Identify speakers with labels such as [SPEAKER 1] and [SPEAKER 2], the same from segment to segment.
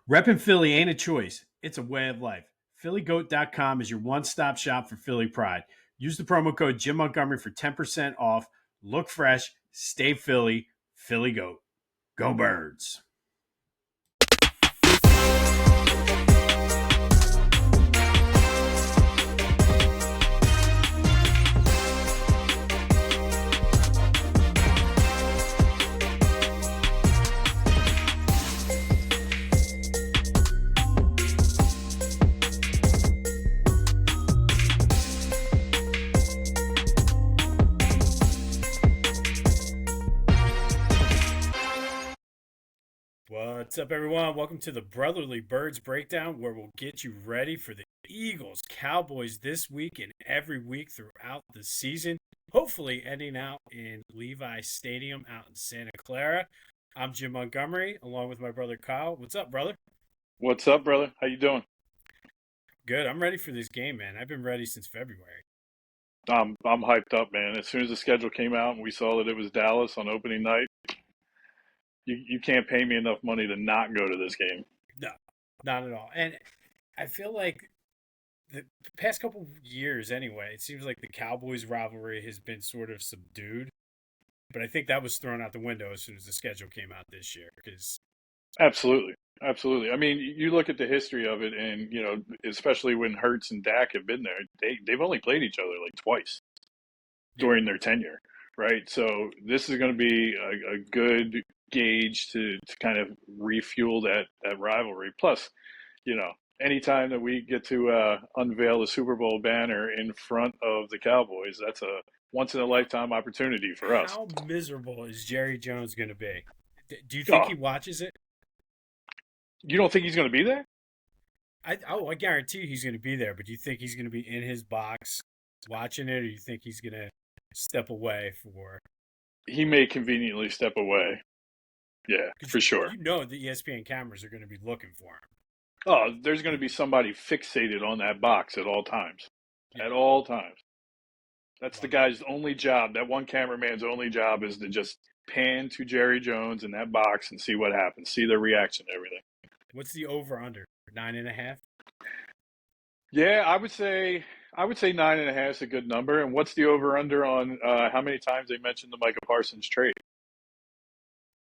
[SPEAKER 1] Reppin' Philly ain't a choice, it's a way of life. PhillyGoat.com is your one stop shop for Philly pride. Use the promo code Jim Montgomery for 10% off. Look fresh, stay Philly, Philly Goat. Go Birds. What's up, everyone? Welcome to the Brotherly Birds Breakdown, where we'll get you ready for the Eagles Cowboys this week and every week throughout the season. Hopefully, ending out in Levi Stadium out in Santa Clara. I'm Jim Montgomery, along with my brother Kyle. What's up, brother?
[SPEAKER 2] What's up, brother? How you doing?
[SPEAKER 1] Good. I'm ready for this game, man. I've been ready since February.
[SPEAKER 2] I'm hyped up, man. As soon as the schedule came out and we saw that it was Dallas on opening night, you can't pay me enough money to not go to this game.
[SPEAKER 1] No, not at all. And I feel like the past couple years, anyway, it seems like the Cowboys rivalry has been sort of subdued. But I think that was thrown out the window as soon as the schedule came out this year.
[SPEAKER 2] Absolutely. Absolutely. I mean, you look at the history of it, and, especially when Hurts and Dak have been there, they've only played each other like twice during their tenure, right? So this is going to be a good gauge to kind of refuel that rivalry. Plus, anytime that we get to unveil the Super Bowl banner in front of the Cowboys, that's a once-in-a-lifetime opportunity for us.
[SPEAKER 1] How miserable is Jerry Jones going to be? Do you think he watches it?
[SPEAKER 2] You don't think he's going to be there?
[SPEAKER 1] I guarantee he's going to be there, but do you think he's going to be in his box watching it, or do you think he's going to step away for...
[SPEAKER 2] He may conveniently step away. Yeah, for sure.
[SPEAKER 1] You know the ESPN cameras are going to be looking for him.
[SPEAKER 2] Oh, there's going to be somebody fixated on that box at all times. Yeah. At all times. That's the guy's only job. That one cameraman's only job is to just pan to Jerry Jones in that box and see what happens, see their reaction and everything.
[SPEAKER 1] What's the over-under? 9.5?
[SPEAKER 2] Yeah, I would say 9.5 is a good number. And what's the over-under on how many times they mentioned the Micah Parsons trade?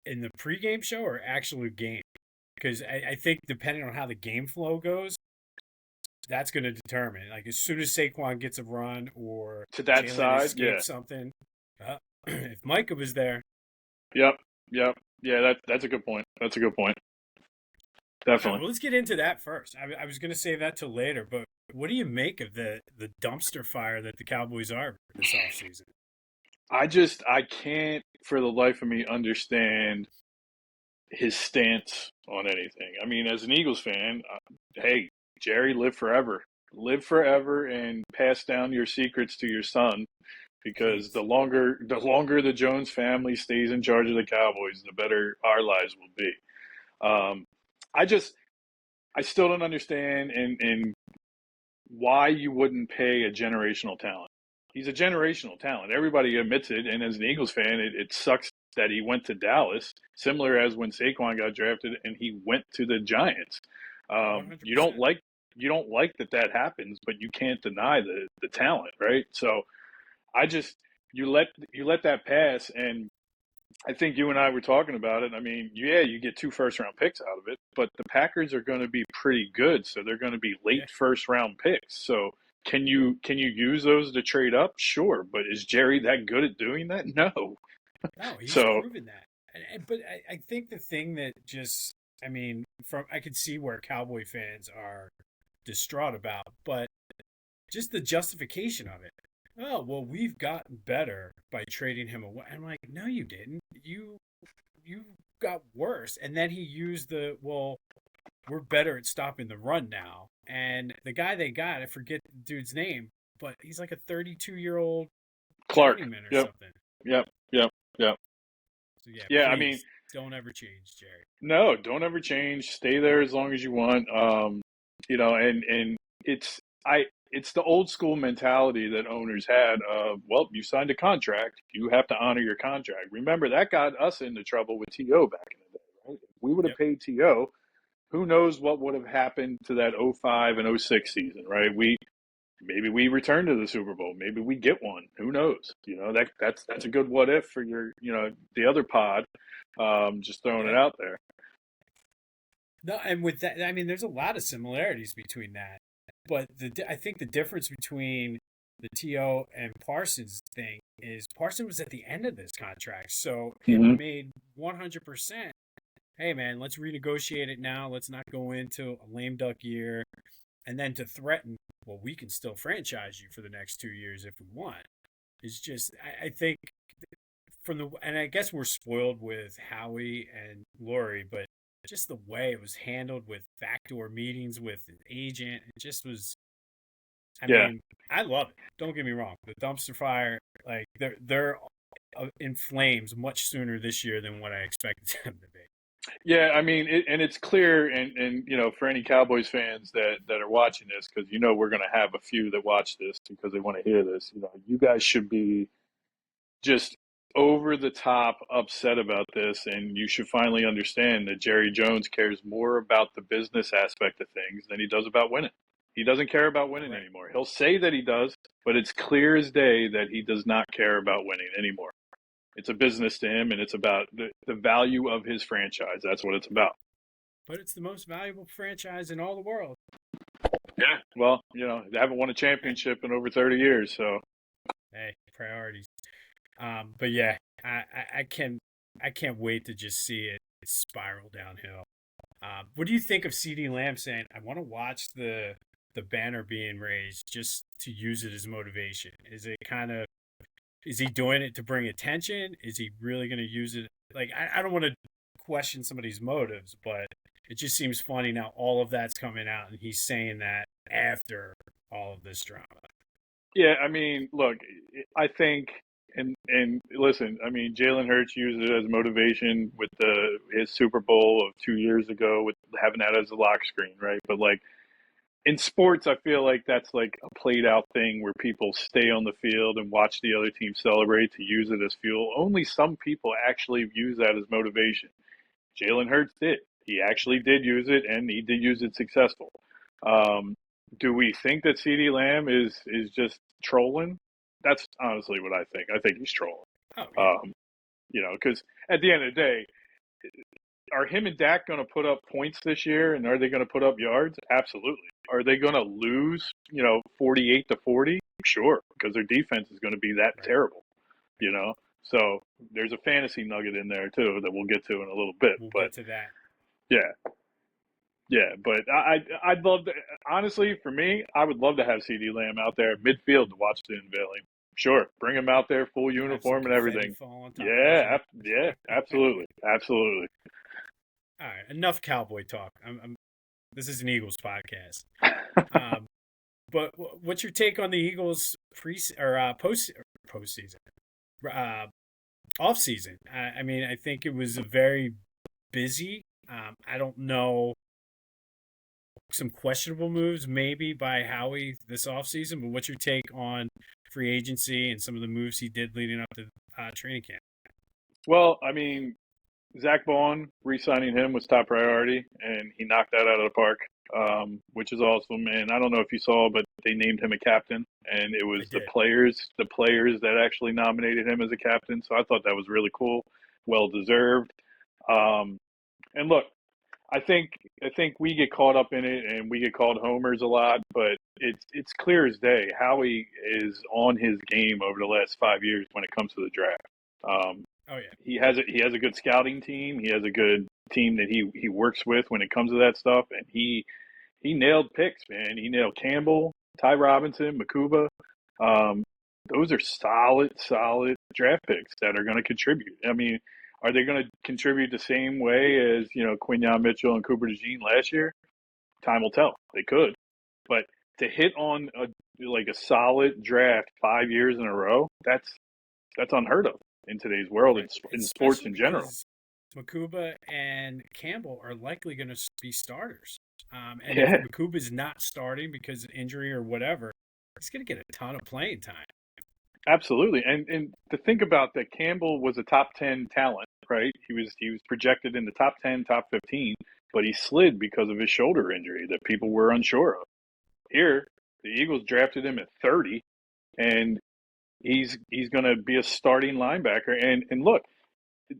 [SPEAKER 1] In the pregame show or actual game? Because I think depending on how the game flow goes, that's going to determine. Like as soon as Saquon gets a run or
[SPEAKER 2] to that
[SPEAKER 1] Jalen
[SPEAKER 2] side,
[SPEAKER 1] escapes something. If Micah was there.
[SPEAKER 2] Yep. Yeah, that's a good point. That's a good point. Definitely.
[SPEAKER 1] Well, let's get into that first. I was going to save that till later, but what do you make of the dumpster fire that the Cowboys are this offseason?
[SPEAKER 2] I can't for the life of me understand his stance on anything. I mean, as an Eagles fan, hey, Jerry, live forever. Live forever and pass down your secrets to your son, because the longer the Jones family stays in charge of the Cowboys, the better our lives will be. I still don't understand and why you wouldn't pay a generational talent. He's a generational talent. Everybody admits it, and as an Eagles fan, it sucks that he went to Dallas, similar as when Saquon got drafted and he went to the Giants. You don't like that happens, but you can't deny the talent, right? So you let that pass, and I think you and I were talking about it. I mean, yeah, you get 2 first-round picks out of it, but the Packers are going to be pretty good, so they're going to be late first-round picks. So can you use those to trade up? Sure, but is Jerry that good at doing that? No.
[SPEAKER 1] No, he's proven that. But I think the thing that I could see where Cowboy fans are distraught about, but just the justification of it. Oh, well, we've gotten better by trading him away. I'm like, no, you didn't. You got worse. And then he used we're better at stopping the run now. And the guy they got, I forget the dude's name, but he's like a 32-year-old
[SPEAKER 2] Clark
[SPEAKER 1] or something.
[SPEAKER 2] Yep.
[SPEAKER 1] So
[SPEAKER 2] yeah, I mean,
[SPEAKER 1] don't ever change, Jerry.
[SPEAKER 2] No, don't ever change. Stay there as long as you want. And it's the old school mentality that owners had of, well, you signed a contract, you have to honor your contract. Remember, that got us into trouble with T.O. back in the day, right? If we would have paid T.O., who knows what would have happened to that '05 and '06 season, right? Maybe we return to the Super Bowl. Maybe we get one. Who knows? That's a good what if for the other pod. Just throwing it
[SPEAKER 1] Yeah.
[SPEAKER 2] out there.
[SPEAKER 1] No, and with that, I mean, there's a lot of similarities between that. But I think the difference between the To and Parsons thing is Parsons was at the end of this contract, so it
[SPEAKER 2] Mm-hmm.
[SPEAKER 1] made 100%. Hey, man, let's renegotiate it now. Let's not go into a lame duck year, and then to threaten, well, we can still franchise you for the next 2 years if we want. It's just, I think and I guess we're spoiled with Howie and Laurie, but just the way it was handled with backdoor meetings with the agent, it just was. I
[SPEAKER 2] Yeah.
[SPEAKER 1] mean, I love it. Don't get me wrong. The dumpster fire, like they're in flames much sooner this year than what I expected them to be.
[SPEAKER 2] Yeah, I mean, it's clear, and for any Cowboys fans that are watching this, because we're going to have a few that watch this because they want to hear this. You guys should be just over the top upset about this, and you should finally understand that Jerry Jones cares more about the business aspect of things than he does about winning. He doesn't care about winning anymore. He'll say that he does, but it's clear as day that he does not care about winning anymore. It's a business to him, and it's about the value of his franchise. That's what it's about.
[SPEAKER 1] But it's the most valuable franchise in all the world.
[SPEAKER 2] Yeah. Well, they haven't won a championship in over 30 years, so.
[SPEAKER 1] Hey, priorities. But yeah, I can't wait to just see it spiral downhill. What do you think of CeeDee Lamb saying, "I want to watch the banner being raised just to use it as motivation"? Is he doing it to bring attention? Is he really going to use it? Like, I don't want to question somebody's motives, but it just seems funny now. All of that's coming out, and he's saying that after all of this drama.
[SPEAKER 2] Yeah, I mean, look, I think, and listen, I mean, Jalen Hurts used it as motivation with his Super Bowl of 2 years ago with having that as a lock screen, right? But like in sports, I feel like that's like a played out thing where people stay on the field and watch the other team celebrate to use it as fuel. Only some people actually use that as motivation. Jalen Hurts did. He actually did use it, and he did use it successful. Um, do we think that CeeDee Lamb is just trolling? That's honestly what I think. I think he's trolling.
[SPEAKER 1] Oh yeah,
[SPEAKER 2] Because at the end of the day, are him and Dak going to put up points this year, and are they going to put up yards? Absolutely. Are they going to lose, 48-40? Sure, because their defense is going to be that terrible, So there's a fantasy nugget in there too that we'll get to in a little bit.
[SPEAKER 1] We'll
[SPEAKER 2] But
[SPEAKER 1] get to that.
[SPEAKER 2] yeah, but I'd love to. Honestly, for me, I would love to have CeeDee Lamb out there midfield to watch the unveiling. Sure, bring him out there, full uniform and everything. Yeah, absolutely, absolutely.
[SPEAKER 1] All right, enough cowboy talk. This is an Eagles podcast. But what's your take on the Eagles postseason, off season? I mean, I think it was a very busy. I don't know, some questionable moves maybe by Howie this offseason, but what's your take on free agency and some of the moves he did leading up to training camp?
[SPEAKER 2] Well, I mean, Zach Bond, re-signing him was top priority, and he knocked that out of the park, which is awesome. And I don't know if you saw, but they named him a captain, and it was the players that actually nominated him as a captain. So I thought that was really cool, well deserved. And look, I think we get caught up in it, and we get called homers a lot, but it's clear as day. Howie is on his game over the last 5 years when it comes to the draft.
[SPEAKER 1] Oh yeah,
[SPEAKER 2] he has a good scouting team. He has a good team that he works with when it comes to that stuff, and he nailed picks, man. He nailed Campbell, Ty Robinson, Makuba. Those are solid draft picks that are going to contribute. I mean, are they going to contribute the same way as Quinyon Mitchell and Cooper DeJean last year? Time will tell. They could, but to hit on a solid draft 5 years in a row, that's unheard of in today's world, in sports in general.
[SPEAKER 1] Makuba and Campbell are likely going to be starters. And if Makuba's not starting because of injury or whatever, he's going to get a ton of playing time.
[SPEAKER 2] Absolutely. And to think about that, Campbell was a top 10 talent, right? He was projected in the top 10, top 15. but he slid because of his shoulder injury that people were unsure of. Here, the Eagles drafted him at 30, and he's going to be a starting linebacker. And look,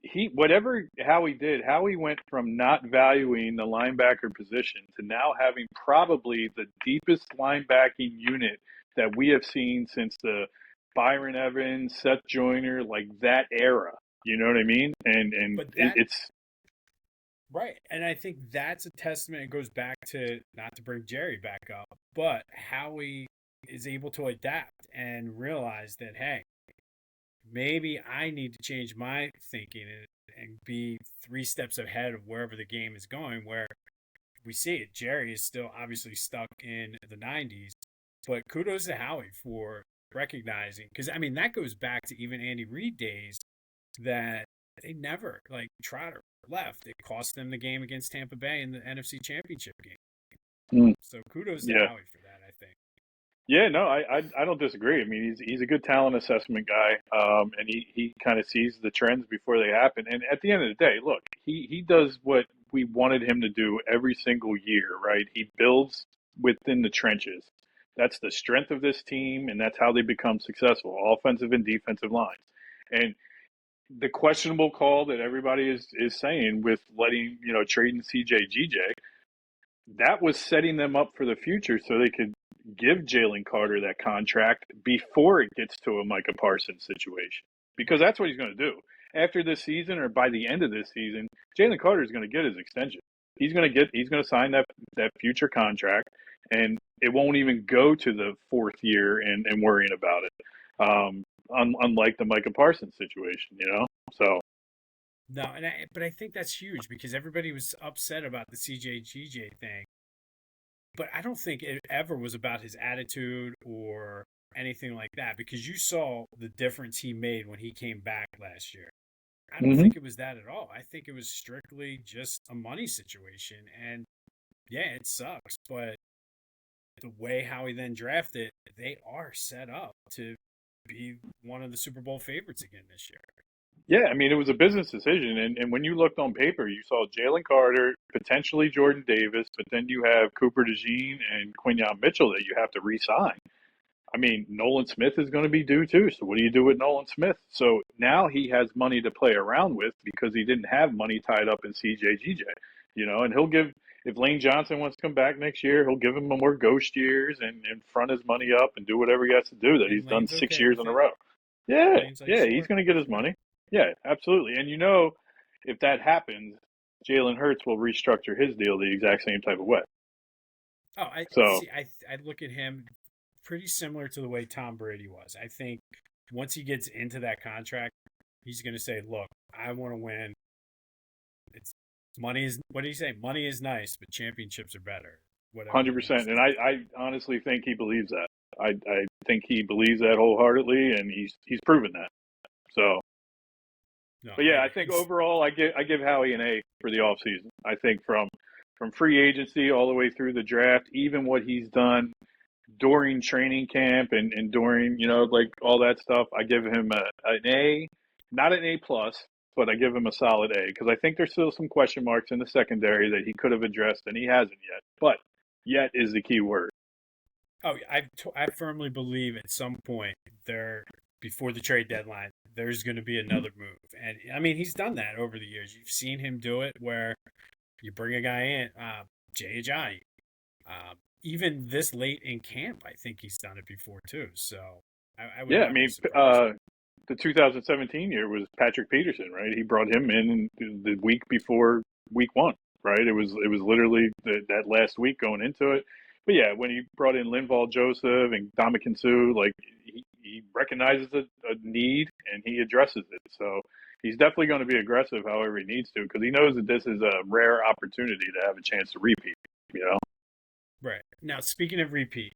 [SPEAKER 2] Howie went from not valuing the linebacker position to now having probably the deepest linebacking unit that we have seen since the Byron Evans, Seth Joyner, like that era. You know what I mean? It's
[SPEAKER 1] right. And I think that's a testament. It goes back to, not to bring Jerry back up, but Howie is able to adapt and realize that, hey, maybe I need to change my thinking and be 3 steps ahead of wherever the game is going. Where we see it, Jerry is still obviously stuck in the 90s, but kudos to Howie for recognizing, because I mean, that goes back to even Andy Reid days, that they never like tried or left. It cost them the game against Tampa Bay in the NFC Championship game. So kudos to Howie for that, I think.
[SPEAKER 2] Yeah, no, I don't disagree. I mean, he's a good talent assessment guy, and he kind of sees the trends before they happen. And at the end of the day, look, he does what we wanted him to do every single year, right? He builds within the trenches. That's the strength of this team, and that's how they become successful, offensive and defensive lines. And the questionable call that everybody is saying with letting, trading CJ GJ, that was setting them up for the future so they could give Jalen Carter that contract before it gets to a Micah Parsons situation. Because that's what he's going to do. After this season, or by the end of this season, Jalen Carter is going to get his extension. He's going to sign that future contract, and it won't even go to the 4th year and worrying about it. Unlike the Micah Parsons situation, So
[SPEAKER 1] no, but I think that's huge because everybody was upset about the CJ thing, but I don't think it ever was about his attitude or anything like that, because you saw the difference he made when he came back last year. I don't think it was that at all. I think it was strictly just a money situation, and yeah, it sucks, but the way Howie then drafted, they are set up to be one of the Super Bowl favorites again this year.
[SPEAKER 2] Yeah, I mean, it was a business decision. And when you looked on paper, you saw Jalen Carter, potentially Jordan Davis, but then you have Cooper DeJean and Quinyon Mitchell that you have to re-sign. I mean, Nolan Smith is going to be due too. So what do you do with Nolan Smith? So now he has money to play around with because he didn't have money tied up in CJ, and he'll give, if Lane Johnson wants to come back next year, he'll give him more ghost years and front his money up and do whatever he has to do that
[SPEAKER 1] And
[SPEAKER 2] he's done
[SPEAKER 1] Lane's
[SPEAKER 2] 6
[SPEAKER 1] okay
[SPEAKER 2] years
[SPEAKER 1] with
[SPEAKER 2] in a
[SPEAKER 1] it.
[SPEAKER 2] row. Yeah,
[SPEAKER 1] Lane's like,
[SPEAKER 2] yeah,
[SPEAKER 1] sure.
[SPEAKER 2] he's going to get his money. Yeah, absolutely. And if that happens, Jalen Hurts will restructure his deal the exact same type of way.
[SPEAKER 1] Oh, I see. I look at him pretty similar to the way Tom Brady was. I think once he gets into that contract, he's going to say, "Look, I want to win. It's money is what do you say? Money is nice, but championships are better." Whatever.
[SPEAKER 2] 100%. And I honestly think he believes that. I think he believes that wholeheartedly, and he's proven that. So.
[SPEAKER 1] No,
[SPEAKER 2] But yeah, I think overall, I give Howie an A for the offseason. I think from free agency all the way through the draft, even what he's done during training camp and during like all that stuff, I give him an A, not an A plus, but I give him a solid A because I think there's still some question marks in the secondary that he could have addressed and he hasn't yet. But yet is the key word.
[SPEAKER 1] Oh, I firmly believe at some point there, before the trade deadline, there's going to be another move. And I mean, he's done that over the years. You've seen him do it where you bring a guy in, Jay Ajayi. Even this late in camp, I think he's done it before too. So I would
[SPEAKER 2] Yeah, I
[SPEAKER 1] not
[SPEAKER 2] mean,
[SPEAKER 1] be surprised.
[SPEAKER 2] the 2017 year was Patrick Peterson, right? He brought him in the week before week 1, right? It was literally that last week going into it. But yeah, when he brought in Linval Joseph and Dominican Sue, like he recognizes a need and he addresses it. So he's definitely going to be aggressive however he needs to because he knows that this is a rare opportunity to have a chance to repeat,
[SPEAKER 1] Right. Now, speaking of repeat,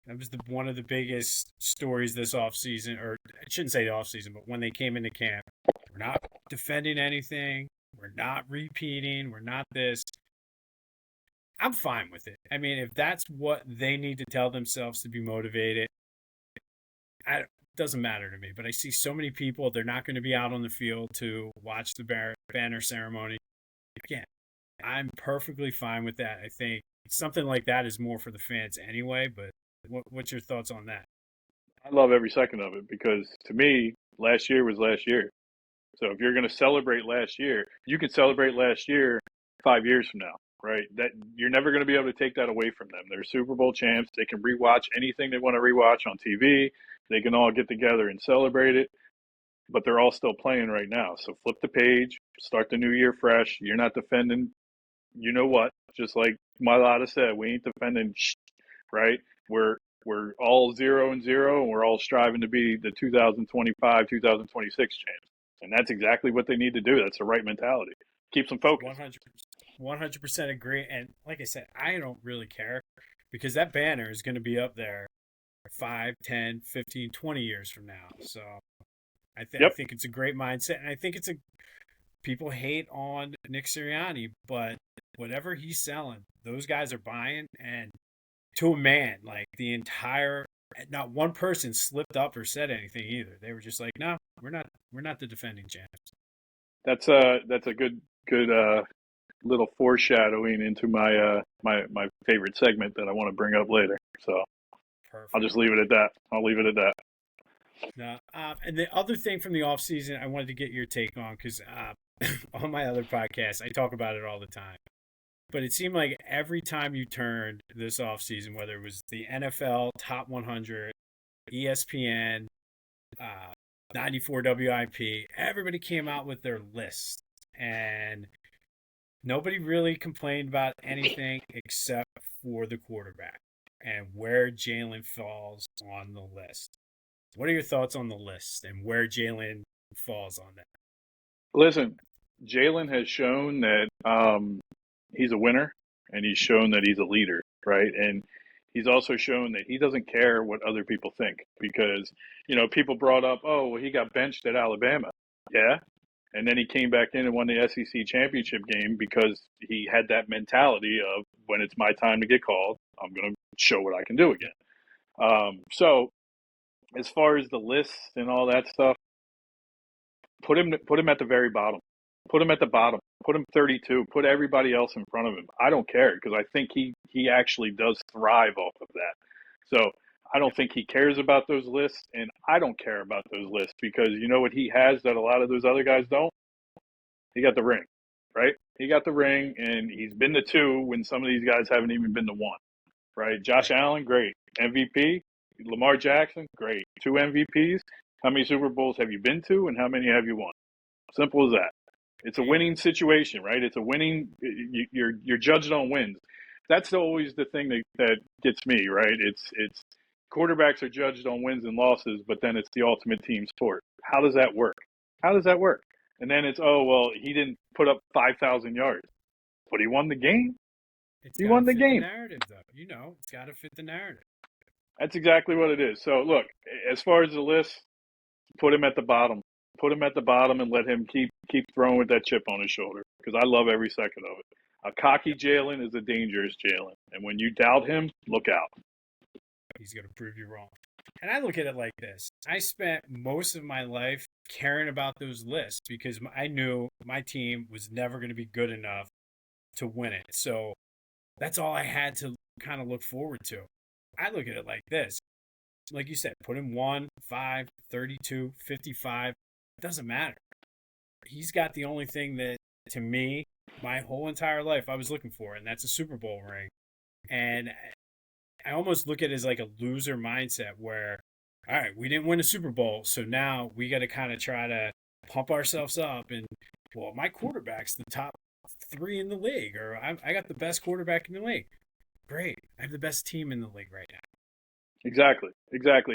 [SPEAKER 1] that was one of the biggest stories this offseason, or I shouldn't say the offseason, but when they came into camp. We're not defending anything. We're not repeating. We're not this. I'm fine with it. I mean, if that's what they need to tell themselves to be motivated, it doesn't matter to me. But I see so many people, they're not going to be out on the field to watch the banner ceremony. Again, I'm perfectly fine with that. I think something like that is more for the fans anyway. But what's your thoughts on that?
[SPEAKER 2] I love every second of it because to me, last year was last year. So if you're going to celebrate last year, you can celebrate last year 5 years from now, right? That you're never going to be able to take that away from them. They're Super Bowl champs. They can rewatch anything they want to rewatch on TV. They can all get together and celebrate it, but they're all still playing right now. So flip the page, start the new year fresh. You're not defending, you know what? Just like Mailata said, we ain't defending, right? We're all 0-0, and we're all striving to be the 2025, 2026 champs. And that's exactly what they need to do. That's the right mentality. Keeps them focused.
[SPEAKER 1] 100% agree. And like I said, I don't really care because that banner is going to be up there 5, 10, 15, 20 years from now. So I
[SPEAKER 2] Yep.
[SPEAKER 1] think it's a great mindset. And I think people hate on Nick Sirianni, but whatever he's selling, those guys are buying. And to a man, like not one person slipped up or said anything either. They were just like, no, we're not the defending champs.
[SPEAKER 2] That's a good little foreshadowing into my favorite segment that I want to bring up later. So I'll
[SPEAKER 1] Perfect.
[SPEAKER 2] just leave it at that. I'll leave it at that.
[SPEAKER 1] No, and the other thing from the off season, I wanted to get your take on because on my other podcast, I talk about it all the time. But it seemed like every time you turned this off season, whether it was the NFL Top 100, ESPN, 94 WIP, everybody came out with their list, and nobody really complained about anything except for the quarterback and where Jalen falls on the list. What are your thoughts on the list and where Jalen falls on that?
[SPEAKER 2] Listen, Jalen has shown that he's a winner, and he's shown that he's a leader, right? And he's also shown that he doesn't care what other people think because, people brought up, oh, well, he got benched at Alabama. Yeah. And then he came back in and won the SEC championship game because he had that mentality of when it's my time to get called, I'm going to show what I can do again. So as far as the lists and all that stuff, put him at the very bottom. Put him at the bottom. Put him 32. Put everybody else in front of him. I don't care because I think he actually does thrive off of that. So I don't think he cares about those lists, and I don't care about those lists because you know what he has that a lot of those other guys don't? He got the ring, right? He got the ring, and he's been to two when some of these guys haven't even been to one, right? Josh Allen, great. MVP. Lamar Jackson, great. Two MVPs. How many Super Bowls have you been to, and how many have you won? Simple as that. It's a winning situation, right? It's a winning. You're judged on wins. That's always the thing that gets me, right? It's quarterbacks are judged on wins and losses, but then it's the ultimate team sport. How does that work? How does that work? And then it's, oh well, he didn't put up 5,000 yards, but he won the game.
[SPEAKER 1] It's
[SPEAKER 2] He
[SPEAKER 1] got to
[SPEAKER 2] won the
[SPEAKER 1] fit the
[SPEAKER 2] game.
[SPEAKER 1] narrative, though. It's got to fit the narrative.
[SPEAKER 2] That's exactly what it is. So look, as far as the list, put him at the bottom. Put him at the bottom and let him keep throwing with that chip on his shoulder because I love every second of it. A cocky Jalen is a dangerous Jalen, and when you doubt him, look out.
[SPEAKER 1] He's going to prove you wrong. And I look at it like this. I spent most of my life caring about those lists because I knew my team was never going to be good enough to win it. So that's all I had to kind of look forward to. I look at it like this. Like you said, put him 1, 5, 32, 55. It doesn't matter. He's got the only thing that, to me, my whole entire life I was looking for, and that's a Super Bowl ring. And I almost look at it as like a loser mindset where, all right, we didn't win a Super Bowl, so now we got to kind of try to pump ourselves up. And, well, my quarterback's the top 3 in the league, or I got the best quarterback in the league. Great. I have the best team in the league right now.
[SPEAKER 2] Exactly.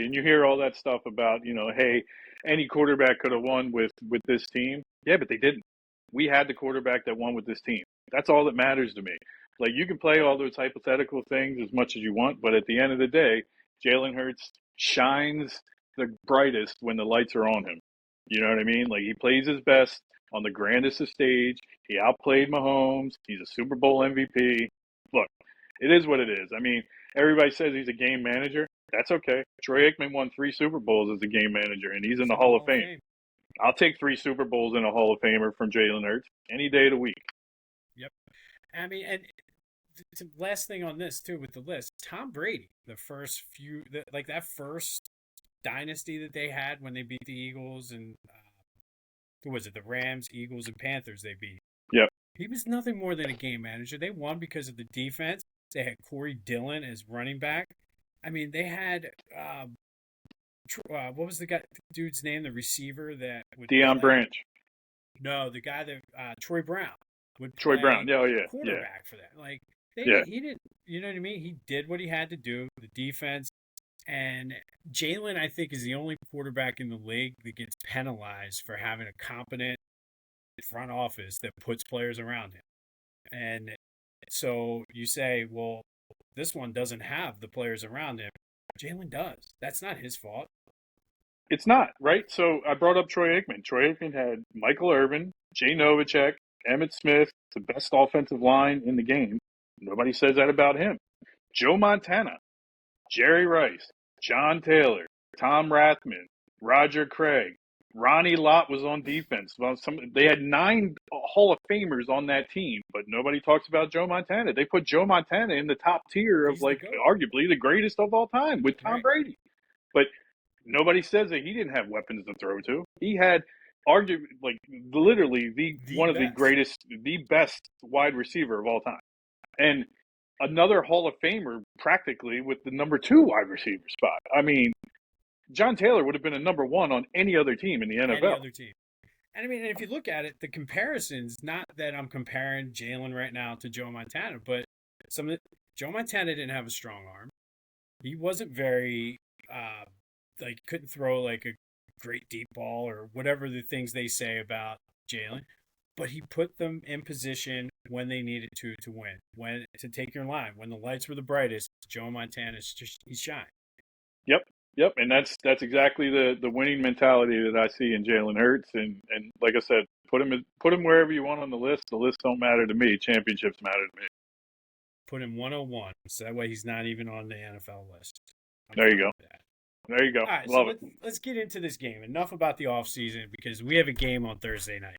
[SPEAKER 2] And you hear all that stuff about, hey, any quarterback could have won with this team. Yeah, but they didn't. We had the quarterback that won with this team. That's all that matters to me. Like you can play all those hypothetical things as much as you want, but at the end of the day, Jalen Hurts shines the brightest when the lights are on him. You know what I mean? Like he plays his best on the grandest of stage. He outplayed Mahomes. He's a Super Bowl MVP. Look, it is what it is. I mean, everybody says he's a game manager. That's okay. Troy Aikman won 3 Super Bowls as a game manager, and he's in the Hall of Fame. I'll take 3 Super Bowls in a Hall of Famer from Jalen Hurts any day of the week.
[SPEAKER 1] Yep. I mean, and last thing on this too with the list, Tom Brady, like that first dynasty that they had when they beat the Eagles and who was it? The Rams, Eagles, and Panthers. They beat.
[SPEAKER 2] Yep.
[SPEAKER 1] He was nothing more than a game manager. They won because of the defense. They had Corey Dillon as running back. I mean, they had what was the dude's name? The receiver that would
[SPEAKER 2] Deion Branch.
[SPEAKER 1] No, the guy that Troy Brown would
[SPEAKER 2] Troy
[SPEAKER 1] play
[SPEAKER 2] Brown. Yeah, yeah,
[SPEAKER 1] quarterback for that. Like he didn't. You know what I mean? He did what he had to do. The defense. And Jalen, I think, is the only quarterback in the league that gets penalized for having a competent front office that puts players around him. And so you say, well, this one doesn't have the players around him. Jalen does. That's not his fault.
[SPEAKER 2] It's not, right? So I brought up Troy Aikman. Troy Aikman had Michael Irvin, Jay Novacek, Emmitt Smith, the best offensive line in the game. Nobody says that about him. Joe Montana, Jerry Rice, John Taylor, Tom Rathman, Roger Craig, Ronnie Lott was on defense. Well, they had 9 Hall of Famers on that team, but nobody talks about Joe Montana. They put Joe Montana in the top tier of arguably the greatest of all time with Tom Brady. But nobody says that he didn't have weapons to throw to. He had literally one of the greatest, the best wide receiver of all time. And another Hall of Famer practically with the number 2 wide receiver spot. I mean, John Taylor would have been a number 1 on any other team in the NFL. Any
[SPEAKER 1] other team. And I mean, if you look at it, the comparisons, not that I'm comparing Jalen right now to Joe Montana, but Joe Montana didn't have a strong arm. He wasn't very, couldn't throw like a great deep ball or whatever the things they say about Jalen. But he put them in position when they needed to win, to take your line. When the lights were the brightest, Joe Montana he shined.
[SPEAKER 2] Yep, and that's exactly the winning mentality that I see in Jalen Hurts. And like I said, put him wherever you want on the list. The list don't matter to me. Championships matter to me.
[SPEAKER 1] Put him 101, so that way he's not even on the NFL list.
[SPEAKER 2] There you go. There you go.
[SPEAKER 1] All right, so let's get into this game. Enough about the offseason because we have a game on Thursday night.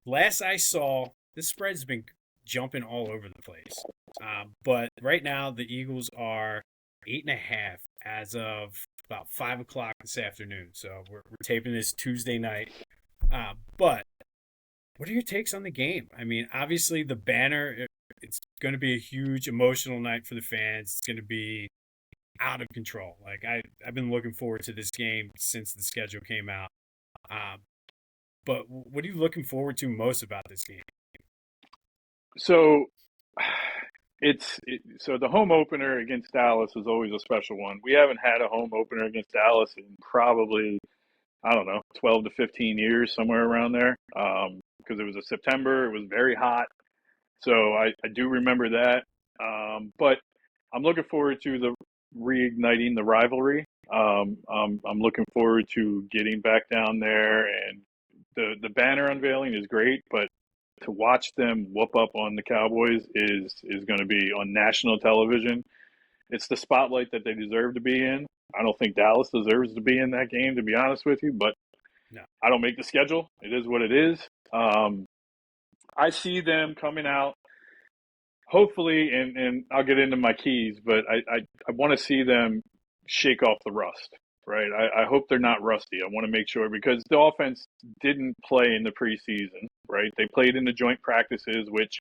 [SPEAKER 1] Last I saw, this spread's been jumping all over the place. But right now, the Eagles are 8.5 as of about 5 o'clock this afternoon. So we're taping this Tuesday night. But what are your takes on the game? I mean, obviously the banner, it's going to be a huge emotional night for the fans. It's going to be out of control. Like I've been looking forward to this game since the schedule came out. But what are you looking forward to most about this game?
[SPEAKER 2] So so the home opener against Dallas is always a special one. We haven't had a home opener against Dallas in probably, 12 to 15 years, somewhere around there. Because it was a September, it was very hot. So I do remember that. But I'm looking forward to the reigniting the rivalry. I'm looking forward to getting back down there, and the banner unveiling is great, but to watch them whoop up on the Cowboys is going to be on national television. It's the spotlight that they deserve to be in. I don't think Dallas deserves to be in that game, to be honest with you, but
[SPEAKER 1] no. I
[SPEAKER 2] don't make the schedule. It is what it is. I see them coming out, hopefully, and I'll get into my keys, but I want to see them shake off the rust. Right. I hope they're not rusty. I want to make sure because the offense didn't play in the preseason. Right. They played in the joint practices, which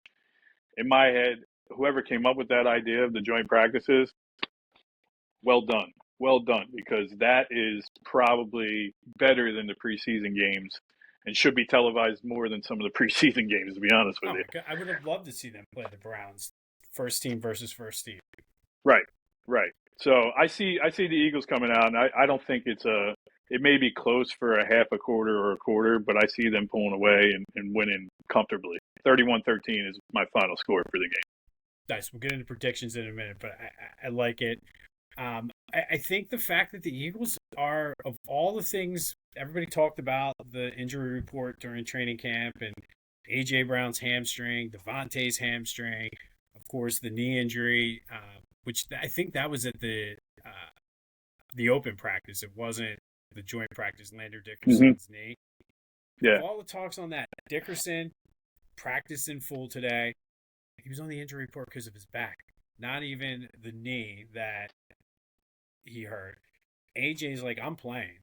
[SPEAKER 2] in my head, whoever came up with that idea of the joint practices, well done. Well done, because that is probably better than the preseason games and should be televised more than some of the preseason games, to be honest with you.
[SPEAKER 1] God, I would have loved to see them play the Browns, first team versus first team.
[SPEAKER 2] Right. So I see the Eagles coming out, and I don't think it may be close for a half a quarter or a quarter, but I see them pulling away and winning comfortably. 31-13 is my final score for the game.
[SPEAKER 1] Nice. We'll get into predictions in a minute, but I like it. I think the fact that the Eagles are, of all the things everybody talked about, the injury report during training camp and A.J. Brown's hamstring, Devontae's hamstring, of course, the knee injury, which I think that was at the open practice. It wasn't the joint practice, Lander Dickerson's knee.
[SPEAKER 2] Yeah.
[SPEAKER 1] All the talks on that. Dickerson practiced in full today. he was on the injury report because of his back, not even the knee that he hurt. AJ's like, I'm playing.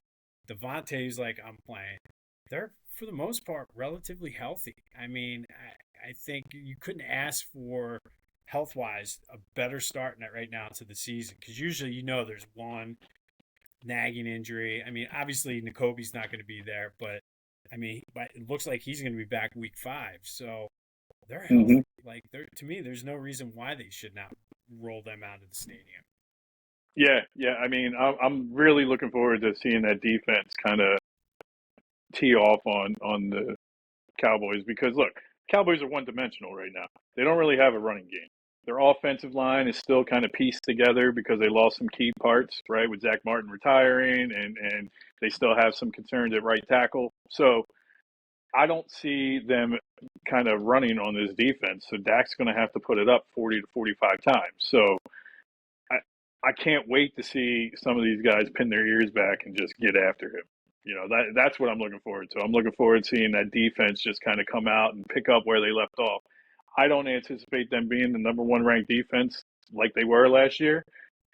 [SPEAKER 1] Devontae's like, I'm playing. They're, for the most part, relatively healthy. I mean, I think you couldn't ask for, health wise, a better start right now to the season because usually, there's one nagging injury. I mean, obviously, N'Kobe's not going to be there, but I mean, it looks like he's going to be back week 5. So they're
[SPEAKER 2] Mm-hmm.
[SPEAKER 1] healthy. Like, to me, there's no reason why they should not roll them out of the stadium.
[SPEAKER 2] Yeah. I mean, I'm really looking forward to seeing that defense kind of tee off on the Cowboys because look, Cowboys are one dimensional right now. They don't really have a running game. Their offensive line is still kind of pieced together because they lost some key parts, right, with Zach Martin retiring, and they still have some concerns at right tackle. So I don't see them kind of running on this defense. So Dak's going to have to put it up 40 to 45 times. So I I can't wait to see some of these guys pin their ears back and just get after him. That's what I'm looking forward to. I'm looking forward to seeing that defense just kind of come out and pick up where they left off. I don't anticipate them being the number one ranked defense like they were last year.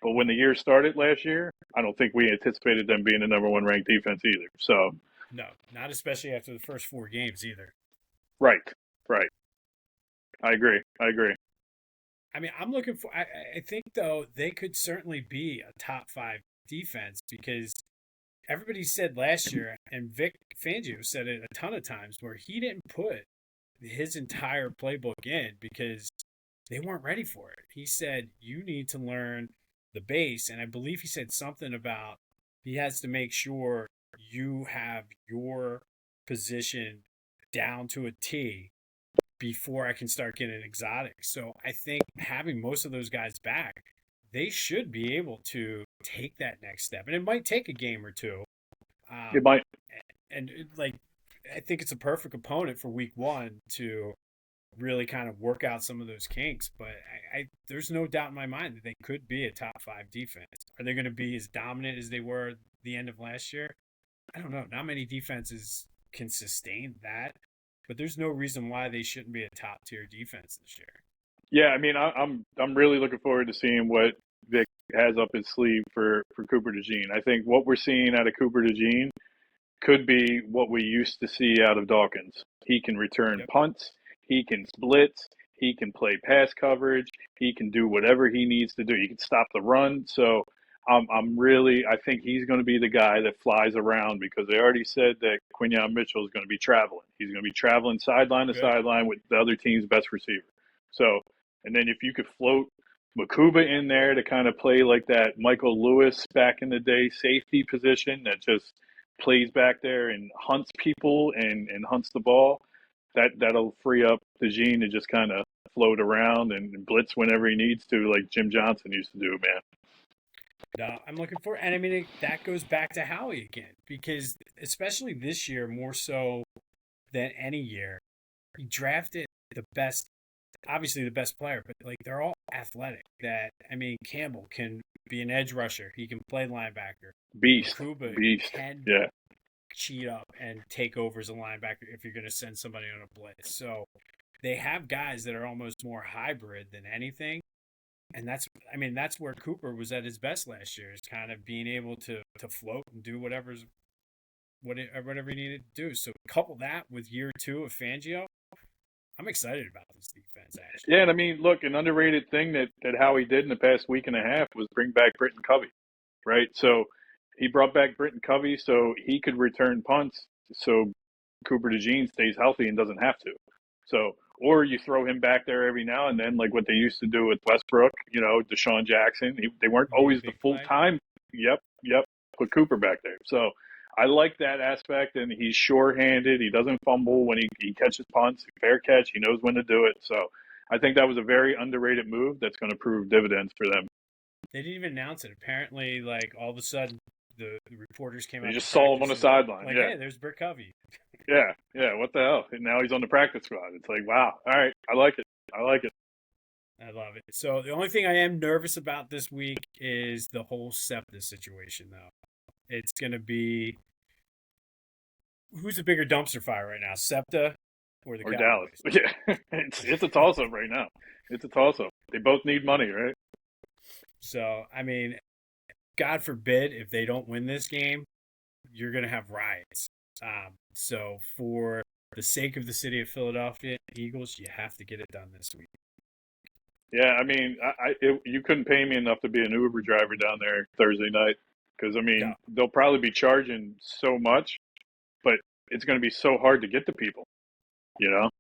[SPEAKER 2] But when the year started last year, I don't think we anticipated them being the number one ranked defense either. So,
[SPEAKER 1] No, not especially after the first 4 games either.
[SPEAKER 2] right, right. I agree.
[SPEAKER 1] I mean, I'm looking for. I think though they could certainly be a top 5 defense because everybody said last year, and Vic Fangio said it a ton of times, where he didn't put his entire playbook in because they weren't ready for it. He said you need to learn the base, and I believe he said something about he has to make sure you have your position down to a T before I can start getting exotic. So I think having most of those guys back, they should be able to take that next step. And it might take a game or two.
[SPEAKER 2] It
[SPEAKER 1] Um,
[SPEAKER 2] might.
[SPEAKER 1] and like, I think it's a perfect opponent for week 1 to really kind of work out some of those kinks. But there's no doubt in my mind that they could be a top 5 defense. Are they going to be as dominant as they were the end of last year? I don't know. Not many defenses can sustain that, but there's no reason why they shouldn't be a top tier defense this year.
[SPEAKER 2] Yeah, I mean, I'm really looking forward to seeing what Vic has up his sleeve for Cooper DeJean. I think what we're seeing out of Cooper DeJean could be what we used to see out of Dawkins. He can return
[SPEAKER 1] Yep.
[SPEAKER 2] punts, he can blitz, he can play pass coverage, he can do whatever he needs to do. He can stop the run. So I think he's going to be the guy that flies around because they already said that Quinyon Mitchell is going to be traveling. He's going to be traveling sideline to
[SPEAKER 1] Good.
[SPEAKER 2] sideline with the other team's best receiver. So, and then if you could float Makuba in there to kind of play like that Michael Lewis back in the day safety position that just plays back there and hunts people and hunts the ball, that'll free up the Gene to just kind of float around and blitz whenever he needs to, like Jim Johnson used to do, man.
[SPEAKER 1] No, I'm looking for, and I mean that goes back to Howie again because especially this year more so than any year, he drafted the best, obviously the best player, but like they're all athletic. That I mean, Campbell can be an edge rusher. He can play linebacker.
[SPEAKER 2] Beast,
[SPEAKER 1] Makuba
[SPEAKER 2] beast.
[SPEAKER 1] can
[SPEAKER 2] Yeah,
[SPEAKER 1] cheat up and take over as a linebacker if you're going to send somebody on a blitz. So they have guys that are almost more hybrid than anything. And that's where Cooper was at his best last year, is kind of being able to float and do whatever he needed to do. So couple that with year 2 of Fangio, I'm excited about this defense actually.
[SPEAKER 2] yeah. And I mean, look, an underrated thing that Howie did in the past week and a half was bring back Britton Covey, right? So he brought back Britton Covey so he could return punts, so Cooper DeJean stays healthy and doesn't have to. So, or you throw him back there every now and then, like what they used to do with Westbrook, Deshaun Jackson. They weren't
[SPEAKER 1] Made a
[SPEAKER 2] always the
[SPEAKER 1] big
[SPEAKER 2] full
[SPEAKER 1] play.
[SPEAKER 2] time. Yep. Put Cooper back there. So I like that aspect, and he's sure-handed. He doesn't fumble when he catches punts. Fair catch. He knows when to do it. So I think that was a very underrated move that's going to prove dividends for them.
[SPEAKER 1] They didn't even announce it. Apparently, like all of a sudden, the reporters came
[SPEAKER 2] They
[SPEAKER 1] out to
[SPEAKER 2] just saw him on
[SPEAKER 1] practice
[SPEAKER 2] the
[SPEAKER 1] and
[SPEAKER 2] sideline.
[SPEAKER 1] like,
[SPEAKER 2] Yeah.
[SPEAKER 1] hey, there's Britt Covey.
[SPEAKER 2] Yeah. What the hell? And now he's on the practice squad. It's like, wow. All right. I like it.
[SPEAKER 1] I love it. So the only thing I am nervous about this week is the whole SEPTA situation, though. It's going to be, who's a bigger dumpster fire right now, SEPTA or the
[SPEAKER 2] or Dallas.
[SPEAKER 1] Cowboys.
[SPEAKER 2] Yeah, it's a toss up right now. It's a toss up. They both need money, right?
[SPEAKER 1] So, I mean, God forbid if they don't win this game, you're going to have riots. So, for the sake of the city of Philadelphia Eagles, you have to get it done this week.
[SPEAKER 2] Yeah, I mean, you couldn't pay me enough to be an Uber driver down there Thursday night because I mean
[SPEAKER 1] No.
[SPEAKER 2] they'll probably be charging so much, but it's going to be so hard to get to people, you know.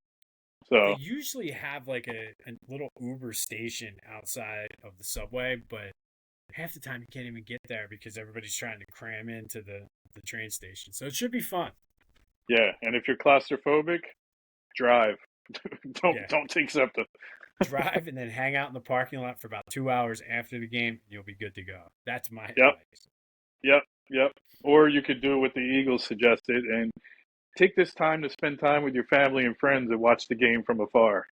[SPEAKER 1] They
[SPEAKER 2] So
[SPEAKER 1] usually have like a little Uber station outside of the subway, but half the time you can't even get there because everybody's trying to cram into the train station. So it should be fun.
[SPEAKER 2] yeah, and if you're claustrophobic, drive. don't
[SPEAKER 1] Yeah.
[SPEAKER 2] don't take SEPTA.
[SPEAKER 1] Drive and then hang out in the parking lot for about 2 hours after the game. You'll be good to go. That's my
[SPEAKER 2] Yep,
[SPEAKER 1] advice.
[SPEAKER 2] yep. Or you could do what the Eagles suggested and take this time to spend time with your family and friends and watch the game from afar.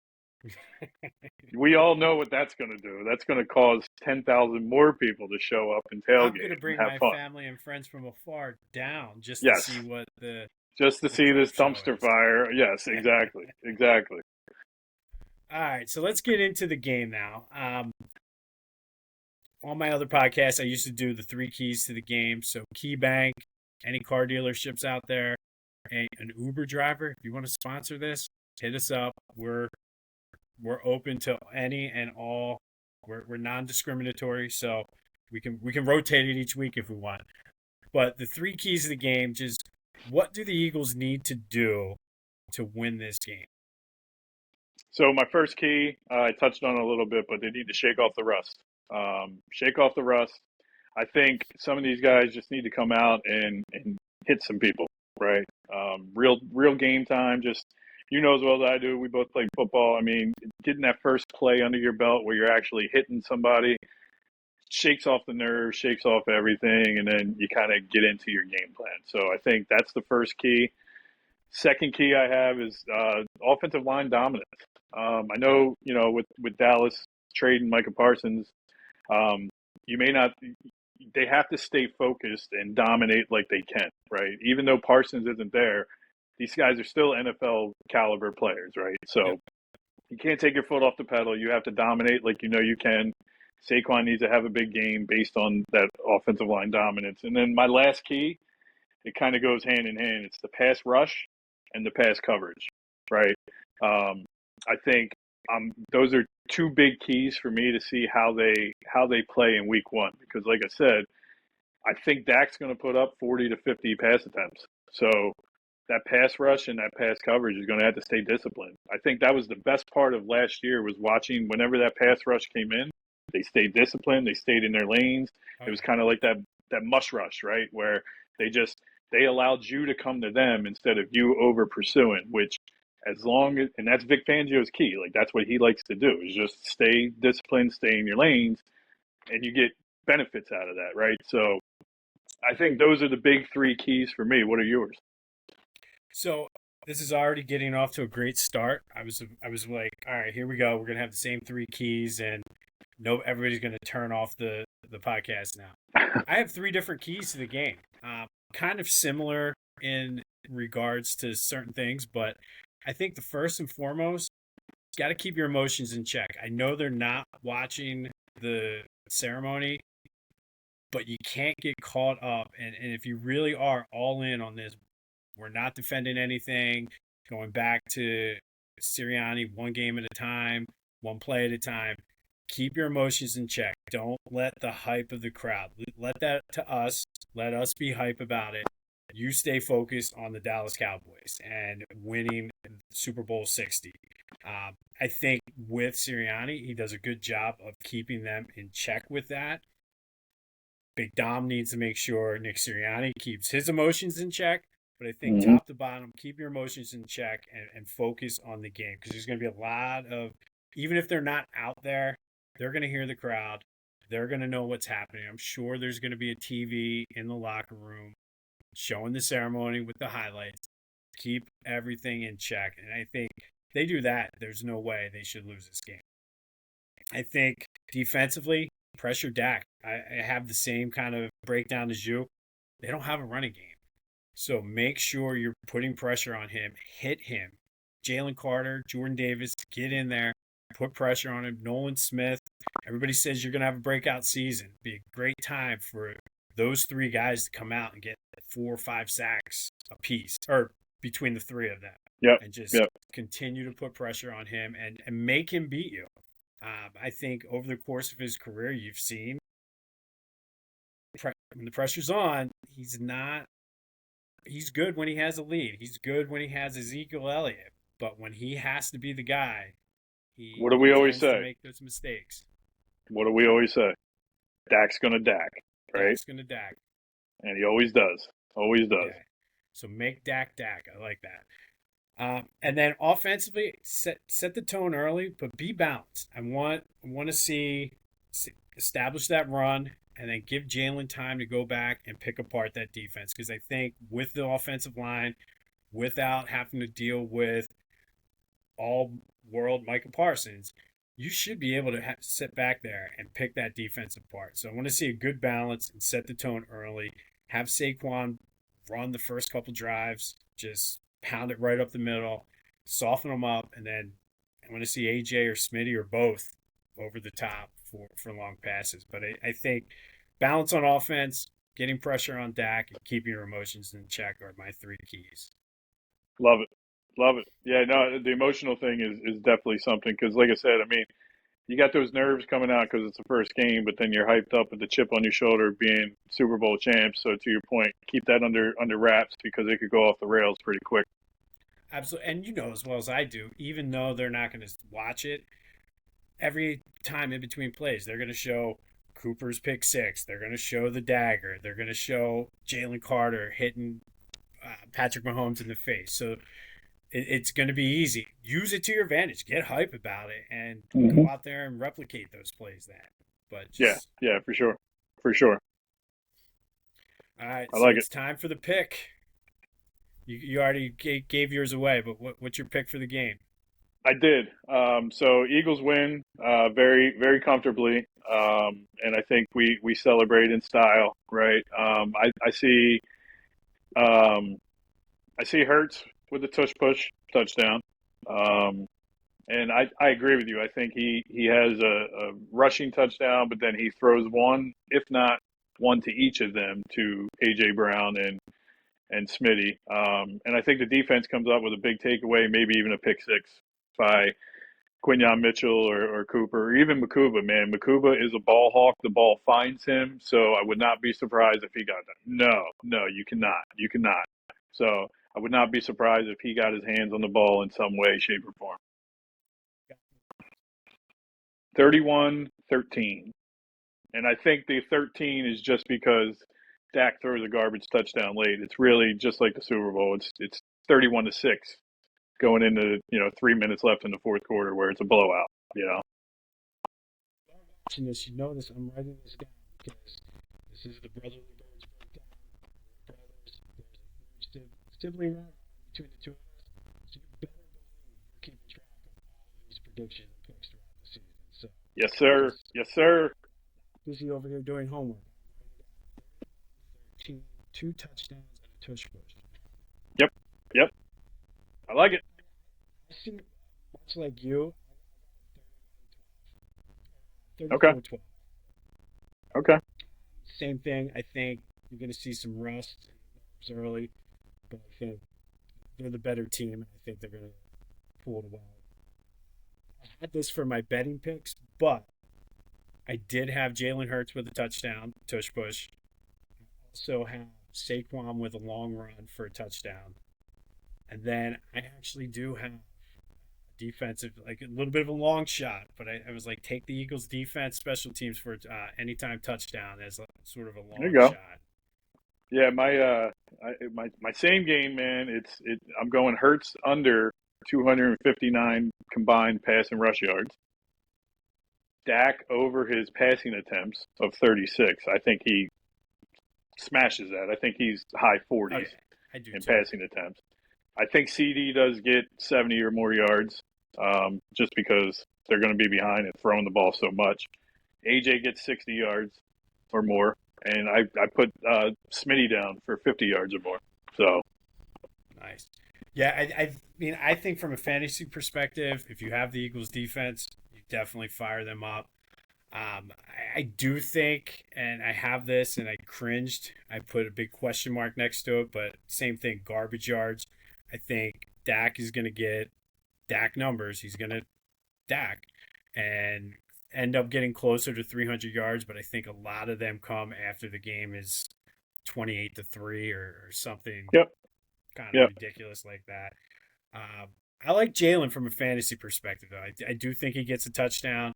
[SPEAKER 2] We all know what that's going to do. That's going to cause 10,000 more people to show up and
[SPEAKER 1] I'm
[SPEAKER 2] tailgate
[SPEAKER 1] gonna
[SPEAKER 2] and
[SPEAKER 1] bring
[SPEAKER 2] have
[SPEAKER 1] my
[SPEAKER 2] fun.
[SPEAKER 1] family and friends from afar down just to see
[SPEAKER 2] Yes,
[SPEAKER 1] what
[SPEAKER 2] just to
[SPEAKER 1] the
[SPEAKER 2] see this
[SPEAKER 1] crap show
[SPEAKER 2] dumpster
[SPEAKER 1] is.
[SPEAKER 2] fire. Yes, exactly, exactly.
[SPEAKER 1] All right, so let's get into the game now. On my other podcast, I used to do the three keys to the game. So, Key Bank, any car dealerships out there, an Uber driver, if you want to sponsor this, hit us up. We're open to any and all. We're non-discriminatory, so we can rotate it each week if we want. But the three keys of the game, just what do the Eagles need to do to win this game?
[SPEAKER 2] So my first key, I touched on it a little bit, but they need to shake off the rust. Shake off the rust. I think some of these guys just need to come out and hit some people, right? Real game time. Just you know as well as I do. We both played football. I mean, getting that first play under your belt where you're actually hitting somebody shakes off the nerves, shakes off everything, and then you kind of get into your game plan. So I think that's the first key. Second key I have is offensive line dominance. I know, with Dallas trading Micah Parsons, you may not. They have to stay focused and dominate like they can, right? Even though Parsons isn't there, these guys are still NFL caliber players, right?
[SPEAKER 1] Yep.
[SPEAKER 2] So you can't take your foot off the pedal. You have to dominate like you know you can. Saquon needs to have a big game based on that offensive line dominance. And then my last key, it kind of goes hand in hand. It's the pass rush and the pass coverage, right? I think those are two big keys for me to see how they play in week one. Because, like I said, I think Dak's going to put up 40 to 50 pass attempts. So that pass rush and that pass coverage is going to have to stay disciplined. I think that was the best part of last year was watching whenever that pass rush came in, they stayed disciplined, they stayed in their lanes.
[SPEAKER 1] Oh
[SPEAKER 2] It was
[SPEAKER 1] yeah.
[SPEAKER 2] kind of like that mush rush, right? Where they allowed you to come to them instead of you over pursuing, which as long as and that's Vic Fangio's key. Like that's what he likes to do is just stay disciplined, stay in your lanes, and you get benefits out of that, right? So I think those are the big three keys for me. What are yours?
[SPEAKER 1] So this is already getting off to a great start. I was like, all right, here we go. We're gonna have the same three keys, and no, everybody's gonna turn off the podcast now. I have three different keys to the game. Kind of similar in regards to certain things, but I think the first and foremost, got to keep your emotions in check. I know they're not watching the ceremony, but you can't get caught up. And if you really are all in on this, we're not defending anything, going back to Sirianni, one game at a time, one play at a time. Keep your emotions in check. Don't let the hype of the crowd, let that to us. Let us be hype about it. You stay focused on the Dallas Cowboys and winning Super Bowl 60. I think with Sirianni, he does a good job of keeping them in check with that. Big Dom needs to make sure Nick Sirianni keeps his emotions in check. But I think
[SPEAKER 2] Mm-hmm.
[SPEAKER 1] top to bottom, keep your emotions in check and focus on the game because there's going to be a lot of, even if they're not out there, they're going to hear the crowd. They're going to know what's happening. I'm sure there's going to be a TV in the locker room showing the ceremony with the highlights. Keep everything in check. And I think they do that. There's no way they should lose this game. I think defensively, pressure Dak. I have the same kind of breakdown as you. They don't have a running game. So make sure you're putting pressure on him, hit him, Jalen Carter, Jordan Davis, get in there, put pressure on him. Nolan Smith. Everybody says you're going to have a breakout season. Be a great time for those three guys to come out and get 4 or 5 sacks apiece, or between the three of them.
[SPEAKER 2] Yep.
[SPEAKER 1] And just
[SPEAKER 2] Yep.
[SPEAKER 1] continue to put pressure on him and make him beat you. I think over the course of his career, you've seen when the pressure's on, he's good when he has a lead. He's good when he has Ezekiel Elliott. But when he has to be the guy,
[SPEAKER 2] What do we always
[SPEAKER 1] tends
[SPEAKER 2] say?
[SPEAKER 1] to make those mistakes.
[SPEAKER 2] What do we always say? Dak's going to Dak, right?
[SPEAKER 1] Dak's going to Dak.
[SPEAKER 2] And he always does. Always does.
[SPEAKER 1] Yeah. So make Dak Dak. I like that. And then offensively, set the tone early, but be balanced. I want to see establish that run, and then give Jalen time to go back and pick apart that defense. Because I think with the offensive line, without having to deal with all-world Micah Parsons, you should be able to sit back there and pick that defense apart. So I want to see a good balance and set the tone early. Have Saquon run the first couple drives, just pound it right up the middle, soften them up, and then I want to see AJ or Smitty or both over the top for long passes. But I think balance on offense, getting pressure on Dak, and keeping your emotions in check are my 3 keys.
[SPEAKER 2] Love it. Love it. Yeah, no, the emotional thing is definitely something because, like I said, I mean, you got those nerves coming out because it's the first game, but then you're hyped up with the chip on your shoulder being Super Bowl champs. So to your point, keep that under wraps because it could go off the rails pretty quick.
[SPEAKER 1] Absolutely. And you know as well as I do, even though they're not going to watch it, every time in between plays, they're going to show Cooper's pick 6. They're going to show the dagger. They're going to show Jalen Carter hitting Patrick Mahomes in the face. So it's going to be easy. Use it to your advantage. Get hype about it and go out there and replicate those plays then. But just,
[SPEAKER 2] yeah, for sure. For sure.
[SPEAKER 1] All right,
[SPEAKER 2] I like
[SPEAKER 1] it's time for the pick. You already gave yours away, but what's your pick for the game?
[SPEAKER 2] I did. So Eagles win very, very comfortably. And I think we celebrate in style, right? I see Hurts with the tush push touchdown. And I agree with you. I think he has a rushing touchdown, but then he throws one, if not one to each of them, to A.J. Brown and Smitty. And I think the defense comes up with a big takeaway, maybe even a pick 6 by Quinyon Mitchell or Cooper, or even Makuba, man. Makuba is a ball hawk. The ball finds him, so I would not be surprised if he got that. No, you cannot. You cannot. So I would not be surprised if he got his hands on the ball in some way, shape, or form. 31-13. And I think the 13 is just because Dak throws a garbage touchdown late. It's really just like the Super Bowl. It's 31-6 going into 3 minutes left in the fourth quarter where it's a blowout.
[SPEAKER 1] Watching this, you notice I'm writing this down because this is the Brotherly Birds breakdown. We're brothers. There's a sibling rivalry between the two of us. So you better believe you're keeping track of all of these predictions and picks throughout the season. So
[SPEAKER 2] yes, sir. Yes, sir.
[SPEAKER 1] Busy over here doing homework. 13, 2 touchdowns and a tush push.
[SPEAKER 2] Yep. I like it.
[SPEAKER 1] I see, much like you,
[SPEAKER 2] 34-12. Okay.
[SPEAKER 1] Same thing. I think you're going to see some rust early, but I think they're the better team. I think they're going to pull it away. I had this for my betting picks, but I did have Jalen Hurts with a touchdown, tush push. I also have Saquon with a long run for a touchdown. And then I actually do have defensive, like a little bit of a long shot, but I was like, take the Eagles defense, special teams for anytime touchdown as sort of a long shot.
[SPEAKER 2] Yeah, my same game, man. I'm going Hurts under 259 combined pass and rush yards. Dak over his passing attempts of 36. I think he smashes that. I think he's high 40s in passing attempts. I think CD does get 70 or more yards just because they're going to be behind and throwing the ball so much. AJ gets 60 yards or more, and I put Smitty down for 50 yards or more. So
[SPEAKER 1] nice. Yeah, I mean, I think from a fantasy perspective, if you have the Eagles defense, you definitely fire them up. I do think, and I have this, and I cringed. I put a big question mark next to it, but same thing, garbage yards. I think Dak is going to get Dak numbers. He's going to Dak and end up getting closer to 300 yards, but I think a lot of them come after the game is 28-3 or something
[SPEAKER 2] Yep.
[SPEAKER 1] kind of
[SPEAKER 2] Yep.
[SPEAKER 1] ridiculous like that. I like Jalen from a fantasy perspective, though. I do think he gets a touchdown.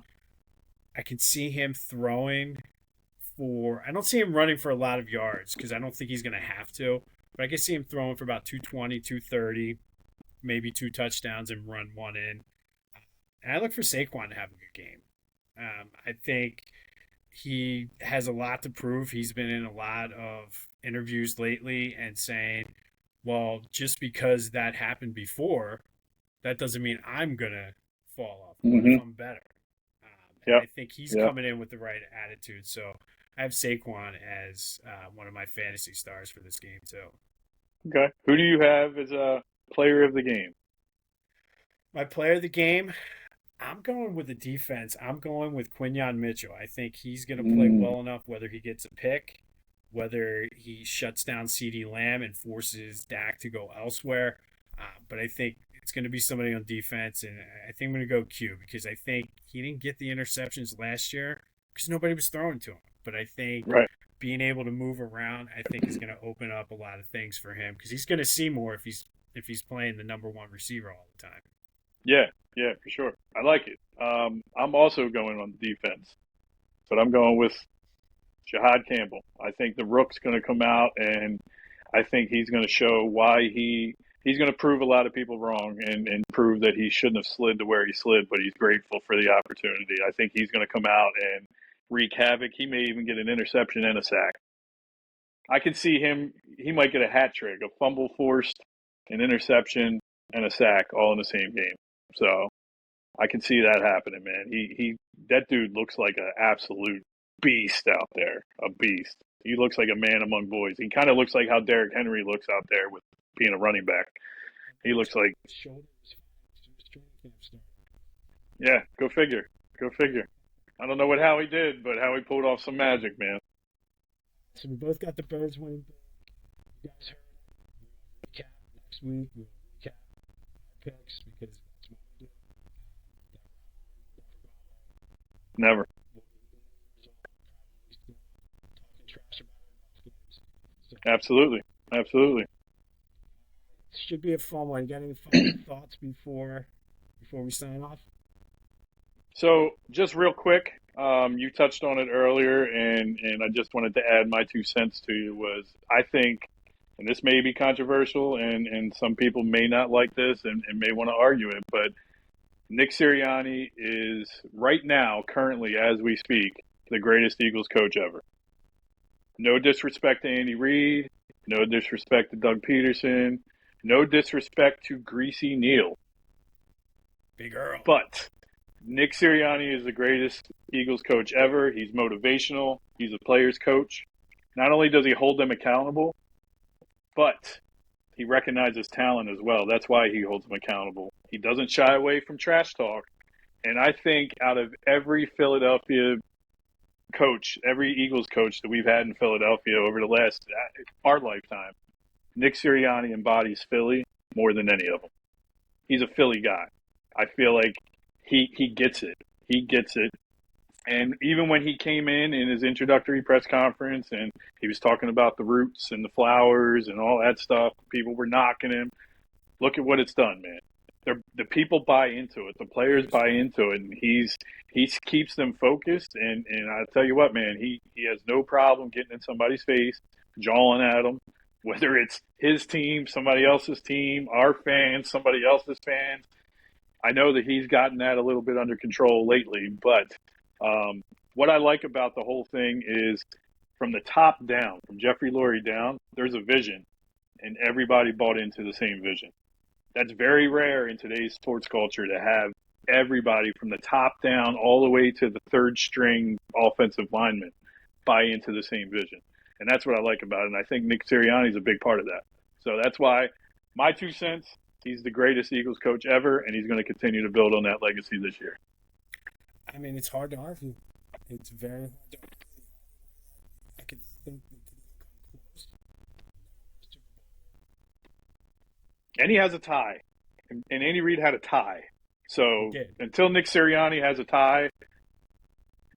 [SPEAKER 1] I can see him throwing for. I don't see him running for a lot of yards because I don't think he's going to have to. But I can see him throwing for about 220, 230, maybe 2 touchdowns and run one in. And I look for Saquon to have a good game. I think he has a lot to prove. He's been in a lot of interviews lately and saying, well, just because that happened before, that doesn't mean I'm going to fall off. What if I'm better? And
[SPEAKER 2] Yep.
[SPEAKER 1] I think he's
[SPEAKER 2] Yep.
[SPEAKER 1] coming in with the right attitude. So I have Saquon as one of my fantasy stars for this game, too.
[SPEAKER 2] Okay. Who do you have as a player of the game?
[SPEAKER 1] My player of the game, I'm going with the defense. I'm going with Quinyon Mitchell. I think he's going to play well enough, whether he gets a pick, whether he shuts down CeeDee Lamb and forces Dak to go elsewhere. But I think it's going to be somebody on defense, and I think I'm going to go Q because I think he didn't get the interceptions last year because nobody was throwing to him. But I think
[SPEAKER 2] Right.
[SPEAKER 1] being able to move around, I think is going to open up a lot of things for him because he's going to see more if he's playing the number one receiver all the time.
[SPEAKER 2] Yeah. Yeah, for sure. I like it. I'm also going on defense, but I'm going with Jahad Campbell. I think the Rook's going to come out, and I think he's going to show why he's going to prove a lot of people wrong and prove that he shouldn't have slid to where he slid, but he's grateful for the opportunity. I think he's going to come out and wreak havoc. He may even get an interception and a sack. I can see him. He might get a hat trick, a fumble forced, an interception, and a sack all in the same game. So I can see that happening, man. That dude looks like an absolute beast out there, a beast. He looks like a man among boys. He kind of looks like how Derrick Henry looks out there with being a running back. He looks like, yeah, go figure, go figure. I don't know what Howie did, but Howie pulled off some magic, man.
[SPEAKER 1] So we both got the Birds winning. You guys heard it. We'll recap next week. We'll recap our picks because that's what we do.
[SPEAKER 2] Never. Absolutely, absolutely.
[SPEAKER 1] Should be a fun one. Got any final thoughts before we sign off?
[SPEAKER 2] So, just real quick, you touched on it earlier, and I just wanted to add my 2 cents to you. Was I think, and this may be controversial, and some people may not like this and may want to argue it, but Nick Sirianni is right now, currently as we speak, the greatest Eagles coach ever. No disrespect to Andy Reid, no disrespect to Doug Peterson, no disrespect to Greasy Neal.
[SPEAKER 1] Big Earl.
[SPEAKER 2] But Nick Sirianni is the greatest Eagles coach ever. He's motivational. He's a player's coach. Not only does he hold them accountable, but he recognizes talent as well. That's why he holds them accountable. He doesn't shy away from trash talk. And I think out of every Philadelphia coach, every Eagles coach that we've had in Philadelphia over the last, our lifetime, Nick Sirianni embodies Philly more than any of them. He's a Philly guy. I feel like he gets it. He gets it. And even when he came in his introductory press conference and he was talking about the roots and the flowers and all that stuff, people were knocking him. Look at what it's done, man. The people buy into it. The players buy into it, and he keeps them focused. And I tell you what, man, he has no problem getting in somebody's face, jawing at them, whether it's his team, somebody else's team, our fans, somebody else's fans. I know that he's gotten that a little bit under control lately, but what I like about the whole thing is from the top down, from Jeffrey Lurie down, there's a vision, and everybody bought into the same vision. That's very rare in today's sports culture to have everybody from the top down all the way to the third string offensive lineman buy into the same vision. And that's what I like about it. And I think Nick Sirianni is a big part of that. So that's why my 2 cents, He's the greatest Eagles coach ever, and he's going to continue to build on that legacy this year.
[SPEAKER 1] I mean, it's hard to argue. It's very hard to argue. I could think that they come close.
[SPEAKER 2] And he has a tie. And Andy Reid had a tie. So until Nick Sirianni has a tie,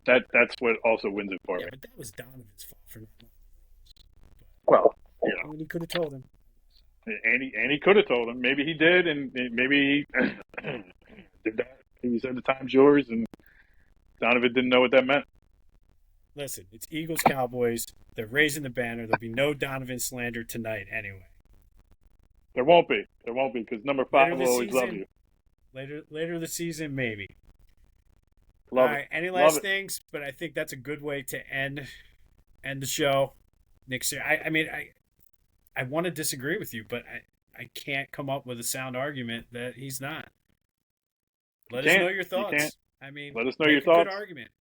[SPEAKER 2] that's what also wins it for me.
[SPEAKER 1] Yeah, but that was Donovan's fault for not knowing the rules.
[SPEAKER 2] Well, you know.
[SPEAKER 1] I mean, he could have told him.
[SPEAKER 2] And he could have told him. Maybe he did, and maybe he did that. He said the time's yours, and Donovan didn't know what that meant.
[SPEAKER 1] Listen, it's Eagles Cowboys. They're raising the banner. There'll be no Donovan slander tonight anyway.
[SPEAKER 2] There won't be, because number 5 will always love you.
[SPEAKER 1] Later the season, maybe.
[SPEAKER 2] Love
[SPEAKER 1] All right,
[SPEAKER 2] it.
[SPEAKER 1] any last things? But I think that's a good way to end the show. Nick, I mean, I want to disagree with you, but I can't come up with a sound argument that he's not. Let us know your thoughts. I mean,
[SPEAKER 2] let us know your thoughts.
[SPEAKER 1] Good argument.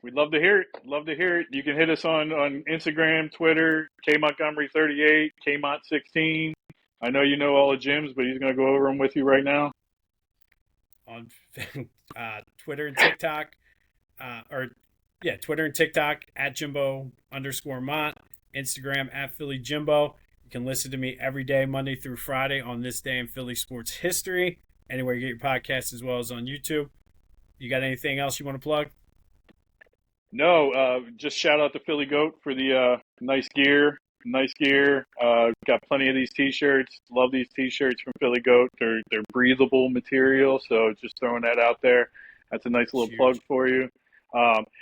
[SPEAKER 2] We'd love to hear it. You can hit us on Instagram, Twitter, KMontgomery38, KMont16. I know you know all the gyms, but he's going to go over them with you right now.
[SPEAKER 1] On Twitter and TikTok, Twitter and TikTok at Jimbo_Mont, Instagram at Philly Jimbo. You can listen to me every day, Monday through Friday, on This Day in Philly Sports History, anywhere you get your podcasts, as well as on YouTube. You got anything else you want to plug?
[SPEAKER 2] No, just shout out to Philly Goat for the nice gear. Got plenty of these T-shirts. Love these T-shirts from Philly Goat. They're breathable material, so just throwing that out there. That's a nice little plug for you.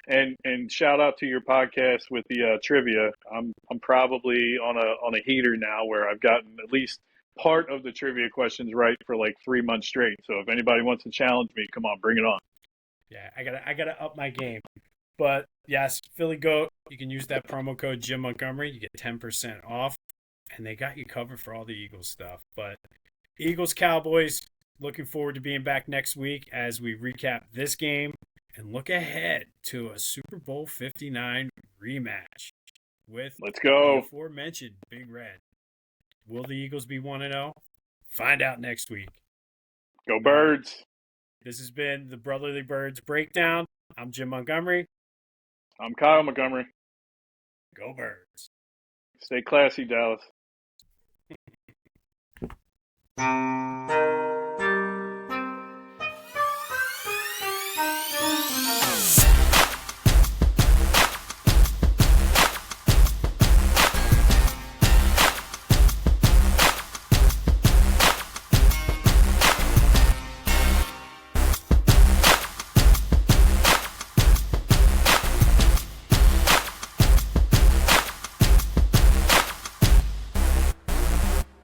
[SPEAKER 2] And shout out to your podcast with the trivia. I'm probably on a heater now where I've gotten at least part of the trivia questions right for like 3 months straight. So if anybody wants to challenge me, come on, bring it on.
[SPEAKER 1] Yeah, I gotta up my game. But yes, Philly Goat, you can use that promo code Jim Montgomery. You get 10% off, and they got you covered for all the Eagles stuff. But Eagles Cowboys, looking forward to being back next week as we recap this game and look ahead to a Super Bowl 59 rematch with the aforementioned Big Red. Will the Eagles be 1-0? Find out next week.
[SPEAKER 2] Go Birds.
[SPEAKER 1] This has been the Brotherly Birds Breakdown. I'm Jim Montgomery.
[SPEAKER 2] I'm Kyle Montgomery.
[SPEAKER 1] Go Birds.
[SPEAKER 2] Stay classy, Dallas.